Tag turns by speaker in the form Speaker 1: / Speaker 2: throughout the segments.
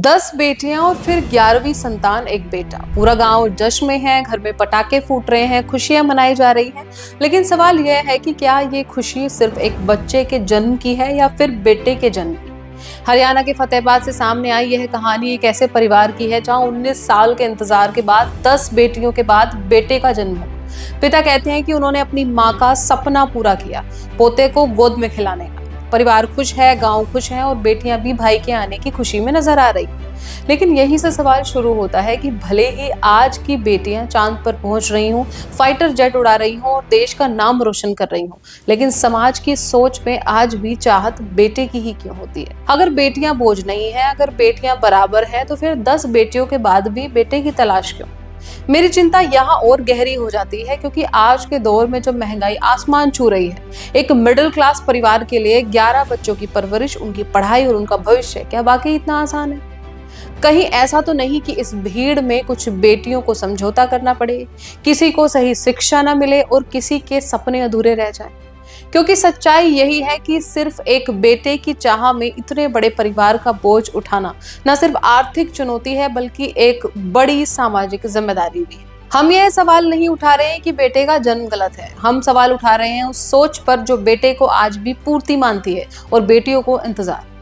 Speaker 1: 10 बेटियां और फिर 11वीं संतान एक बेटा। पूरा गांव जश्न में है, घर में पटाखे फूट रहे हैं, खुशियां मनाई जा रही हैं। लेकिन सवाल यह है कि क्या ये खुशी सिर्फ एक बच्चे के जन्म की है या फिर बेटे के जन्म की। हरियाणा के फतेहाबाद से सामने आई यह कहानी एक ऐसे परिवार की है जहां 19 साल के इंतजार के बाद 10 बेटियों के बाद बेटे का जन्म हुआ। पिता कहते हैं कि उन्होंने अपनी मां का सपना पूरा किया, पोते को गोद में खिलाने का। परिवार खुश है, गांव खुश है और बेटियां भी भाई के आने की खुशी में नजर आ रही। लेकिन यहीं से सवाल शुरू होता है कि भले ही आज की बेटियां चांद पर पहुंच रही हों, फाइटर जेट उड़ा रही हों और देश का नाम रोशन कर रही हों, लेकिन समाज की सोच में आज भी चाहत बेटे की ही क्यों होती है। अगर बेटियां बोझ नहीं है, अगर बेटियां बराबर है, तो फिर 10 बेटियों के बाद भी बेटे की तलाश क्यों। मेरी चिंता यहाँ और गहरी हो जाती है क्योंकि आज के दौर में जब महंगाई आसमान छू रही है, एक मिडिल क्लास परिवार के लिए 11 बच्चों की परवरिश, उनकी पढ़ाई और उनका भविष्य क्या वाकई इतना आसान है। कहीं ऐसा तो नहीं कि इस भीड़ में कुछ बेटियों को समझौता करना पड़े, किसी को सही शिक्षा न मिले और किसी के सपने अधूरे रह जाएं। क्योंकि सच्चाई यही है कि सिर्फ एक बेटे की चाह में इतने बड़े परिवार का बोझ उठाना न सिर्फ आर्थिक चुनौती है बल्कि एक बड़ी सामाजिक जिम्मेदारी भी है। हम यह सवाल नहीं उठा रहे हैं कि बेटे का जन्म गलत है, हम सवाल उठा रहे हैं उस सोच पर जो बेटे को आज भी पूर्ति मानती है और बेटियों को इंतजार।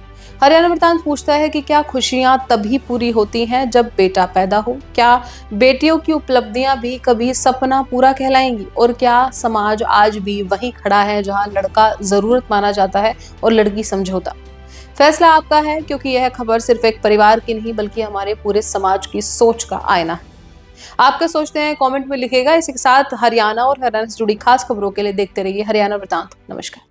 Speaker 1: हरियाणा वृतांत पूछता है कि क्या खुशियां तभी पूरी होती हैं जब बेटा पैदा हो? क्या बेटियों की उपलब्धियां भी कभी सपना पूरा कहलाएंगी? और क्या समाज आज भी वहीं खड़ा है जहां लड़का जरूरत माना जाता है और लड़की समझौता? फैसला आपका है, क्योंकि यह खबर सिर्फ एक परिवार की नहीं बल्कि हमारे पूरे समाज की सोच का आईना है। आप क्या सोचते हैं, कमेंट में लिखिएगा। इसी के साथ हरियाणा और हरियाणा से जुड़ी खास खबरों के लिए देखते रहिए हरियाणा वृतांत। नमस्कार।